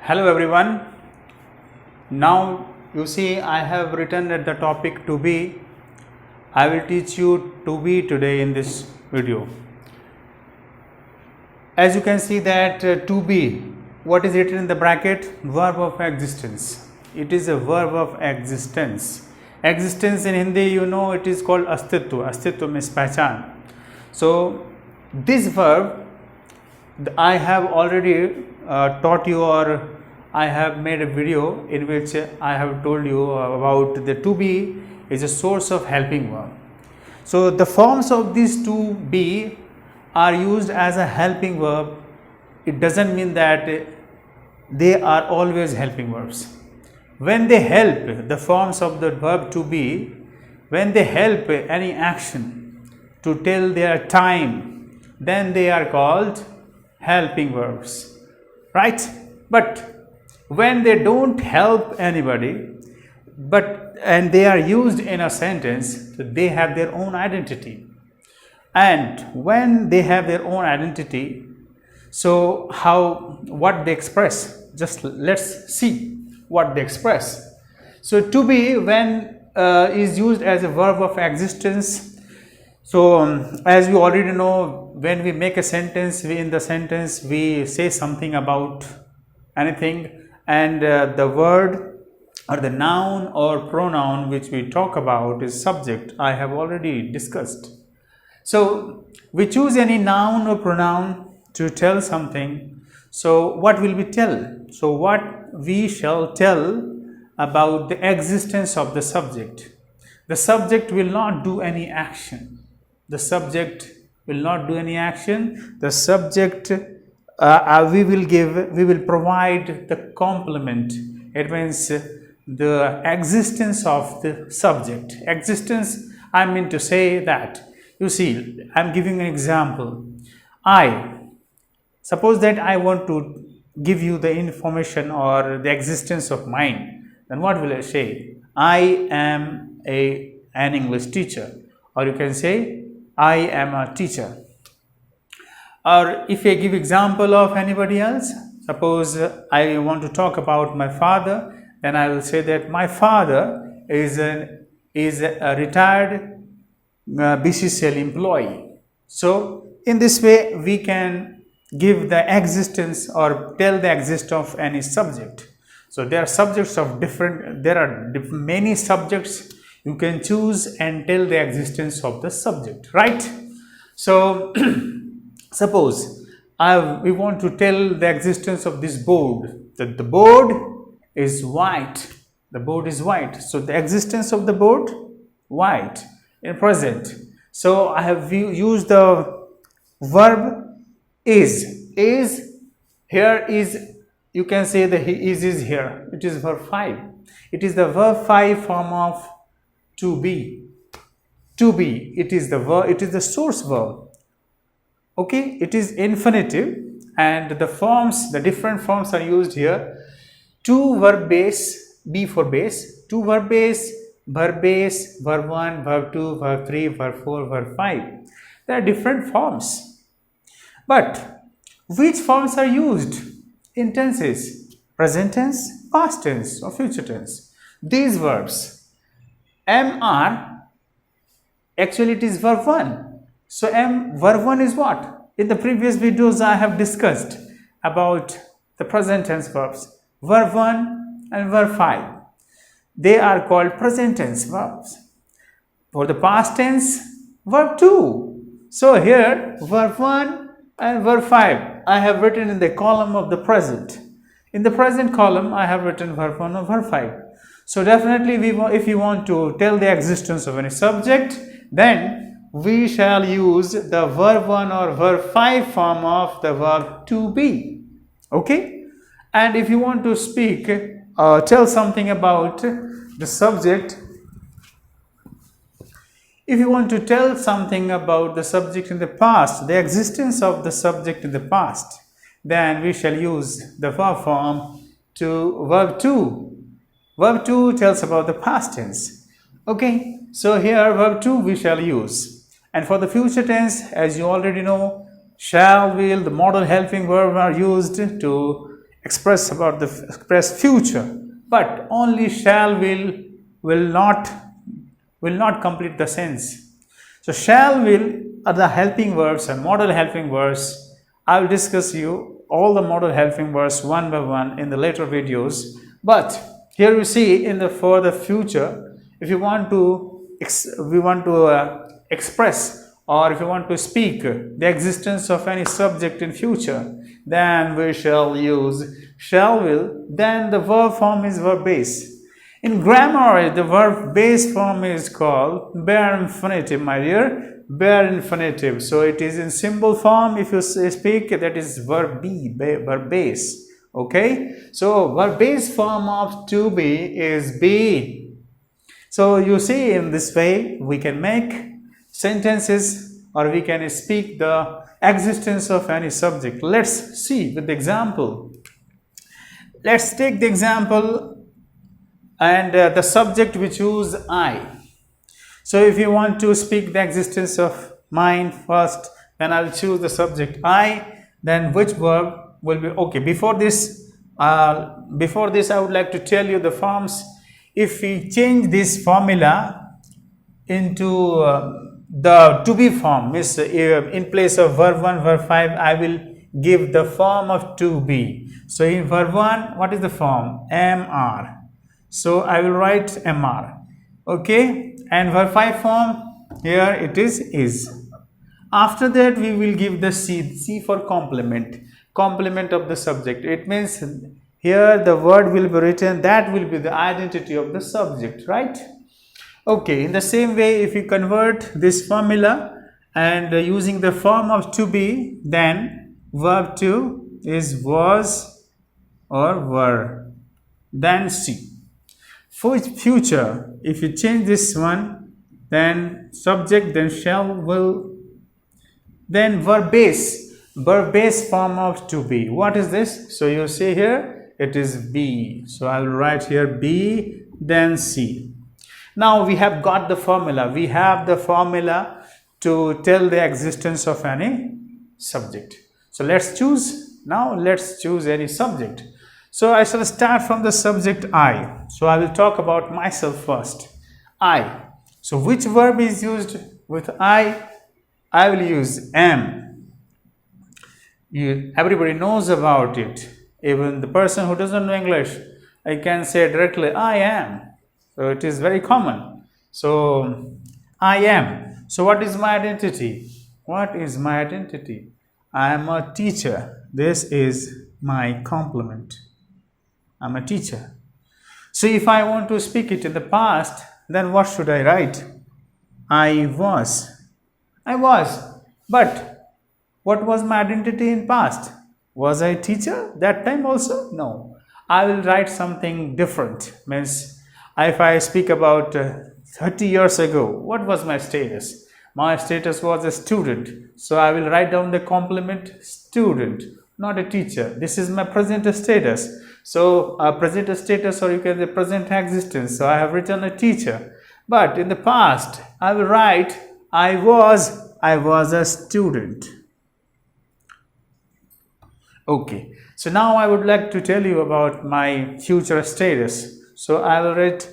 Hello everyone. Now you see I have written at the topic to be. I will teach you to be today in this video. As you can see that to be, what is written in the bracket? Verb of existence. It is a verb of existence. Existence in Hindi, you know, it is called astitva. Astitva means pehchan. So this verb I have already taught you, or I have made a video in which I have told you about the to be is a source of helping verb. So the forms of these to be are used as a helping verb. It doesn't mean that they are always helping verbs. When they help, the forms of the verb to be, when they help any action to tell their time, then they are called helping verbs, right? But when they don't help anybody, and they are used in a sentence, they have their own identity. And when they have their own identity, so what they express, just let's see what they express. So to be, when is used as a verb of existence. So as we already know, when we make a sentence, in the sentence we say something about anything, and the word or the noun or pronoun which we talk about is subject. I have already discussed. So we choose any noun or pronoun to tell something. So what will we tell? So what we shall tell about the existence of the subject. The subject will not do any action. The subject will not do any action. The subject we will provide the complement. It means the existence of the subject. Existence, I mean to say that, you see, I am giving an example. Suppose that I want to give you the information or the existence of mine, then what will I say? I am an English teacher, or you can say I am a teacher. Or if I give example of anybody else, suppose I want to talk about my father, then I will say that my father is a retired BCCL employee. So in this way we can give the existence or tell the existence of any subject. So there are subjects of many subjects you can choose and tell the existence of the subject, right? So suppose we want to tell the existence of this board, that the board is white. The board is white. So the existence of the board, white, in present. So I have used the verb is. Here is, you can say the is here. It is verb 5. It is the verb 5 form of to be. To be. It is the verb. It is the source verb. Okay, it is infinitive, and the different forms are used here. To verb base, be for base, to verb base, verb 1, verb 2, verb 3, verb 4, verb 5. There are different forms. But which forms are used in tenses? Present tense, past tense, or future tense. These verbs, MR, actually it is verb 1. So verb 1 is what? In the previous videos I have discussed about the present tense verbs. Verb 1 and verb 5. They are called present tense verbs. For the past tense, verb 2. So here verb 1 and verb 5 I have written in the column of the present. In the present column I have written verb 1 and verb 5. So definitely if you want to tell the existence of any subject, then we shall use the verb 1 or verb 5 form of the verb to be. Okay? And if you want to speak, tell something about the subject, if you want to tell something about the subject in the past, the existence of the subject in the past, then we shall use the verb form to verb 2. Verb 2 tells about the past tense. Okay, so here verb 2 we shall use. And for the future tense, as you already know, Shall, will, the modal helping verb are used to express future, but only shall, will not complete the sense. So shall, will are the helping verbs and modal helping verbs. I will discuss you all the modal helping verbs one by one in the later videos. But here you see for the future, if you want to express, or if you want to speak the existence of any subject in future, then we shall use shall, will. Then the verb form is verb base. In grammar, the verb base form is called bare infinitive, my dear, bare infinitive. So it is in symbol form. If you speak, that is verb verb base. Okay, so verb base form of to be is be. So you see, in this way we can make sentences, or we can speak the existence of any subject. Let's see with the example. Let's take the example, and the subject we choose I. So if you want to speak the existence of mine first, then I'll choose the subject I. Then which verb will be okay? Before this I would like to tell you the forms. If we change this formula into the to be form, means in place of verb 1, verb 5, I will give the form of to be. So in verb 1, what is the form? MR. So I will write MR. Okay, and verb 5 form, here it is. After that we will give the C for complement of the subject. It means here the word will be written, that will be the identity of the subject, right? Okay, in the same way, if you convert this formula and using the form of to be, then verb 2 is was or were. Then C. For future, if you change this one, then subject, then shall, will, then verb base form of to be. What is this? So you see here, it is be. So I will write here be, then C. Now we have got the formula. We have the formula to tell the existence of any subject. So let's choose. Now let's choose any subject. So I shall start from the subject I. So I will talk about myself first. I. So which verb is used with I? I will use am. Everybody knows about it. Even the person who doesn't know English, I can say directly, I am. So it is very common. So I am. So what is my identity? What is my identity? I am a teacher. This is my complement. I'm a teacher. So if I want to speak it in the past, then what should I write? I was. But what was my identity in past? Was I a teacher that time also? No. I will write something different. Means if I speak about 30 years ago, what was my status? My status was a student. So I will write down the complement student, not a teacher. This is my present status. So present status, or you can say present existence. So I have written a teacher. But in the past, I will write I was a student. Okay. So now I would like to tell you about my future status. So I will write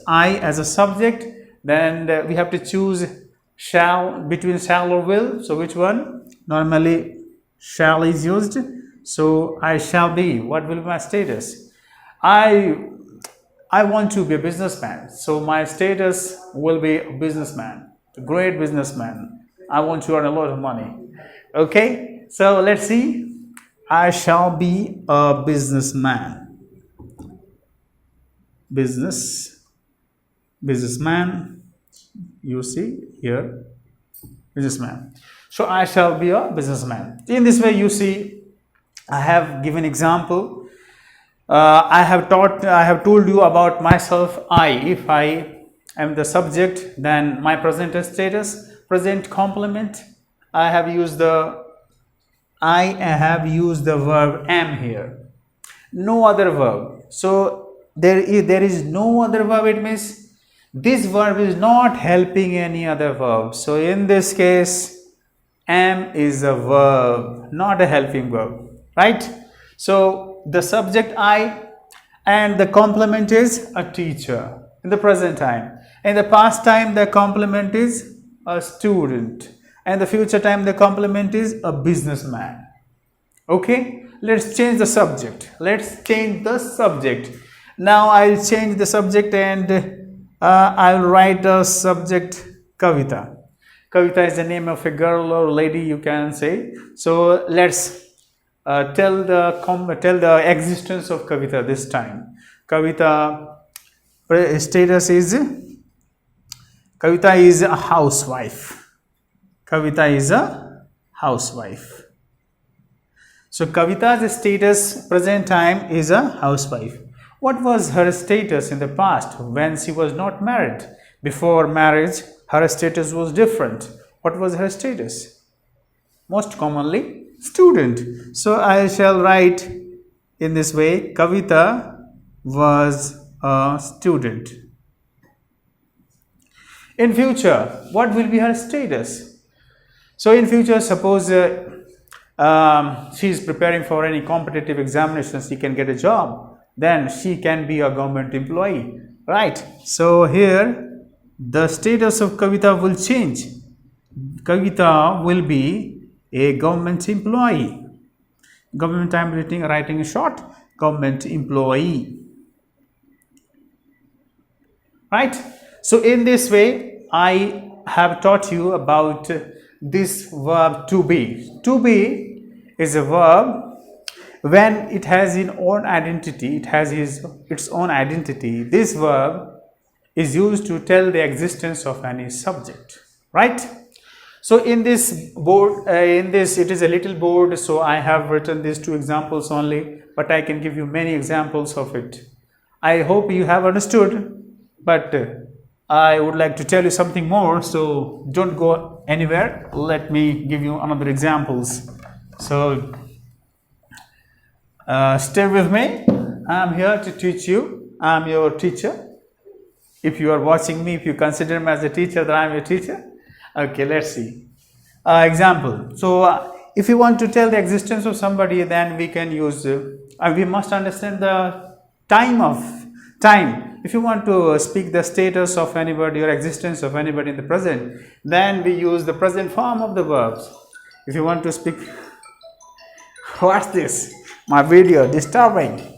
I as a subject. Then we have to choose shall, between shall or will. So which one? Normally shall is used. So I shall be. What will be my status? I want to be a businessman. So my status will be a businessman, a great businessman. I want to earn a lot of money. Okay. So let's see. I shall be a businessman. Businessman, you see here, businessman. So I shall be a businessman. In this way, you see, I have given example. I have told you about myself. If I am the subject, then my present status, present complement. I have used the verb am here. No other verb. So there is no other verb. It means this verb is not helping any other verb. So in this case, Am is a verb, not a helping verb, right? So the subject I and the complement is a teacher in the present time. In the past time, the complement is a student, and the future time, the complement is a businessman. Okay, let's change the subject. Let's change the subject. Now I'll change the subject and I'll write a subject Kavita. Kavita is the name of a girl or lady, you can say. So let's tell the existence of Kavita this time. Kavita status is Kavita is a housewife. Kavita is a housewife. So Kavita's status present time is a housewife. What was her status in the past when she was not married? Before marriage, her status was different. What was her status? Most commonly, student. So I shall write in this way, Kavita was a student. In future, what will be her status? So in future, suppose she is preparing for any competitive examinations, she can get a job, then she can be a government employee, right? So here the status of Kavita will change. Kavita will be a government employee. Government, I am writing a short, government employee, right? So in this way I have taught you about this verb to be. To be is a verb when it has its own identity, it has its own identity. This verb is used to tell the existence of any subject, right? So in this board, it is a little board, so I have written these two examples only, but I can give you many examples of it. I hope you have understood, but I would like to tell you something more, so don't go anywhere. Let me give you another examples. So stay with me. I am here to teach you. I am your teacher. If you are watching me, if you consider me as a teacher, then I am your teacher. Okay, let's see. Example. So if you want to tell the existence of somebody, then we can use, we must understand the time. If you want to speak the status of anybody or existence of anybody in the present, then we use the present form of the verbs. If you want to speak, what's this? My video disturbing.